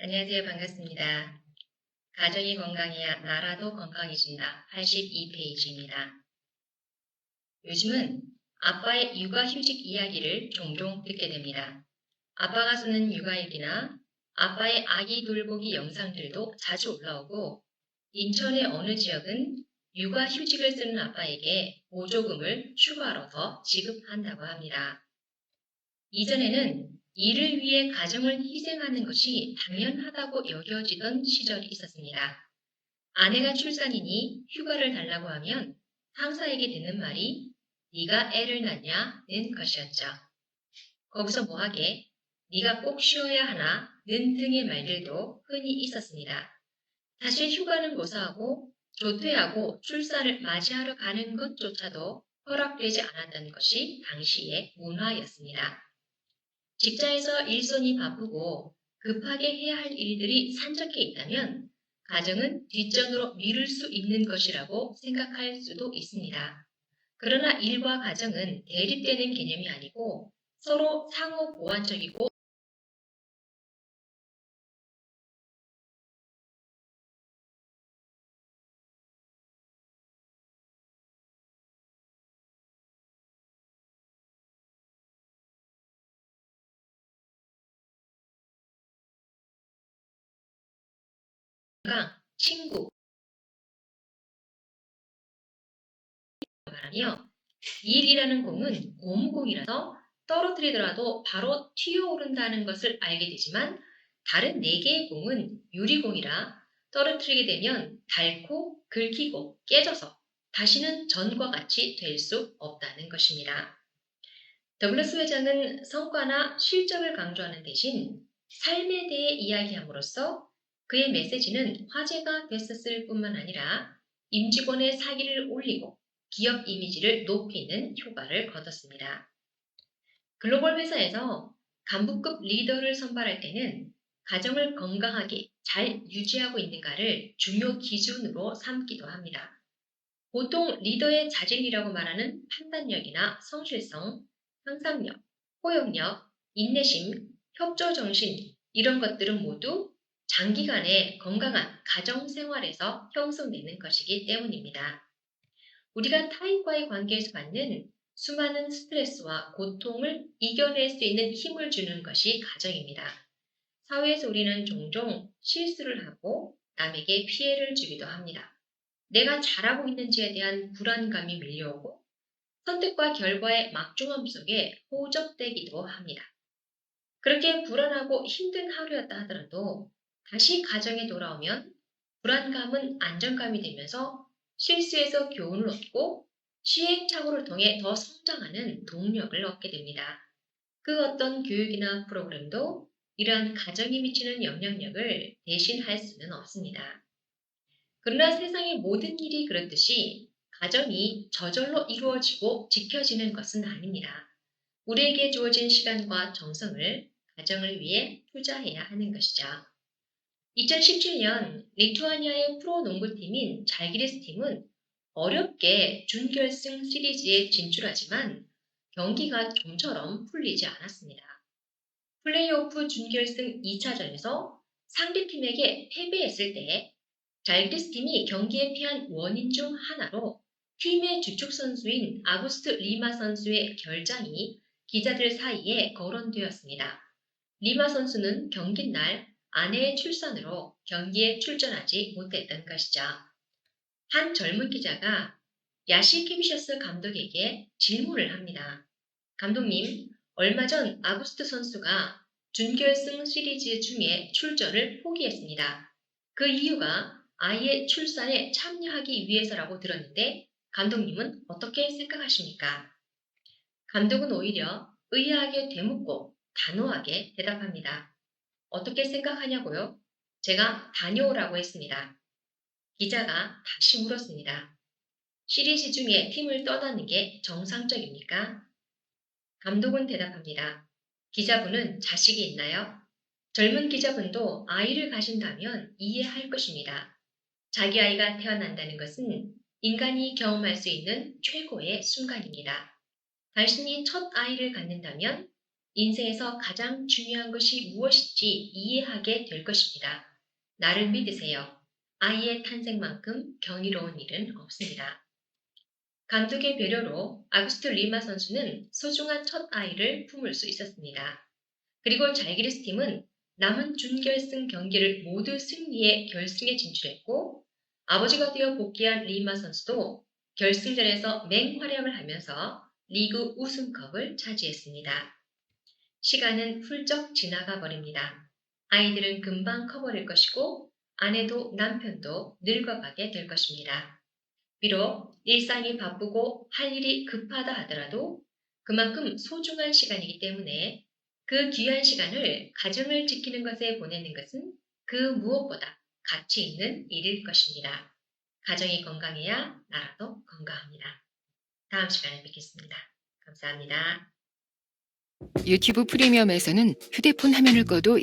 안녕하세요. 반갑습니다. 가정이 건강해야 나라도 건강해진다. 82페이지입니다. 요즘은 아빠의 육아휴직 이야기를 종종 듣게 됩니다. 아빠가 쓰는 육아일기나 아빠의 아기 돌보기 영상들도 자주 올라오고 인천의 어느 지역은 육아휴직을 쓰는 아빠에게 보조금을 추가로 더 지급한다고 합니다. 이전에는 일을 위해 가정을 희생하는 것이 당연하다고 여겨지던 시절이 있었습니다. 아내가 출산이니 휴가를 달라고 하면 상사에게 듣는 말이 네가 애를 낳냐는 것이었죠. 거기서 뭐하게 네가 꼭 쉬어야 하나 는 등의 말들도 흔히 있었습니다. 사실 휴가는 고사하고 조퇴하고 출산을 맞이하러 가는 것조차도 허락되지 않았던 것이 당시의 문화였습니다. 직장에서 일손이 바쁘고 급하게 해야 할 일들이 산적해 있다면 가정은 뒷전으로 미룰 수 있는 것이라고 생각할 수도 있습니다. 그러나 일과 가정은 대립되는 개념이 아니고 서로 상호 보완적이고 건강, 친구 말하며 일이라는 공은 고무공이라서 떨어뜨리더라도 바로 튀어오른다는 것을 알게 되지만 다른 4개의 공은 유리공이라 떨어뜨리게 되면 닳고 긁히고 깨져서 다시는 전과 같이 될 수 없다는 것입니다. 더글라스 회장은 성과나 실적을 강조하는 대신 삶에 대해 이야기함으로써 그의 메시지는 화제가 됐었을 뿐만 아니라 임직원의 사기를 올리고 기업 이미지를 높이는 효과를 거뒀습니다. 글로벌 회사에서 간부급 리더를 선발할 때는 가정을 건강하게 잘 유지하고 있는가를 중요 기준으로 삼기도 합니다. 보통 리더의 자질이라고 말하는 판단력이나 성실성, 상상력, 포용력, 인내심, 협조정신 이런 것들은 모두 장기간의 건강한 가정생활에서 형성되는 것이기 때문입니다. 우리가 타인과의 관계에서 받는 수많은 스트레스와 고통을 이겨낼 수 있는 힘을 주는 것이 가정입니다. 사회에서 우리는 종종 실수를 하고 남에게 피해를 주기도 합니다. 내가 잘하고 있는지에 대한 불안감이 밀려오고 선택과 결과의 막중함 속에 호적되기도 합니다. 그렇게 불안하고 힘든 하루였다 하더라도 다시 가정에 돌아오면 불안감은 안정감이 되면서 실수에서 교훈을 얻고 시행착오를 통해 더 성장하는 동력을 얻게 됩니다. 그 어떤 교육이나 프로그램도 이러한 가정이 미치는 영향력을 대신할 수는 없습니다. 그러나 세상의 모든 일이 그렇듯이 가정이 저절로 이루어지고 지켜지는 것은 아닙니다. 우리에게 주어진 시간과 정성을 가정을 위해 투자해야 하는 것이죠. 2017년 리투아니아의 프로 농구팀인 잘기리스 팀은 어렵게 준결승 시리즈에 진출하지만 경기가 좀처럼 풀리지 않았습니다. 플레이오프 준결승 2차전에서 상대팀에게 패배했을 때 잘기리스 팀이 경기에 패한 원인 중 하나로 팀의 주축 선수인 아구스트 리마 선수의 결장이 기자들 사이에 거론되었습니다. 리마 선수는 경기 날 아내의 출산으로 경기에 출전하지 못했던 것이죠. 한 젊은 기자가 야시 캠시어스 감독에게 질문을 합니다. 감독님, 얼마 전 아구스트 선수가 준결승 시리즈 중에 출전을 포기했습니다. 그 이유가 아이의 출산에 참여하기 위해서라고 들었는데 감독님은 어떻게 생각하십니까? 감독은 오히려 의아하게 되묻고 단호하게 대답합니다. 어떻게 생각하냐고요? 제가 다녀오라고 했습니다. 기자가 다시 물었습니다. 시리즈 중에 팀을 떠나는 게 정상적입니까? 감독은 대답합니다. 기자분은 자식이 있나요? 젊은 기자분도 아이를 가진다면 이해할 것입니다. 자기 아이가 태어난다는 것은 인간이 경험할 수 있는 최고의 순간입니다. 당신이 첫 아이를 갖는다면 인생에서 가장 중요한 것이 무엇인지 이해하게 될 것입니다. 나를 믿으세요. 아이의 탄생만큼 경이로운 일은 없습니다. 감독의 배려로 아구스트 리마 선수는 소중한 첫 아이를 품을 수 있었습니다. 그리고 잘기리스 팀은 남은 준결승 경기를 모두 승리해 결승에 진출했고 아버지가 되어 복귀한 리마 선수도 결승전에서 맹활약을 하면서 리그 우승컵을 차지했습니다. 시간은 훌쩍 지나가 버립니다. 아이들은 금방 커버릴 것이고 아내도 남편도 늙어가게 될 것입니다. 비록 일상이 바쁘고 할 일이 급하다 하더라도 그만큼 소중한 시간이기 때문에 그 귀한 시간을 가정을 지키는 것에 보내는 것은 그 무엇보다 가치 있는 일일 것입니다. 가정이 건강해야 나라도 건강합니다. 다음 시간에 뵙겠습니다. 감사합니다. 유튜브 프리미엄에서는 휴대폰 화면을 꺼도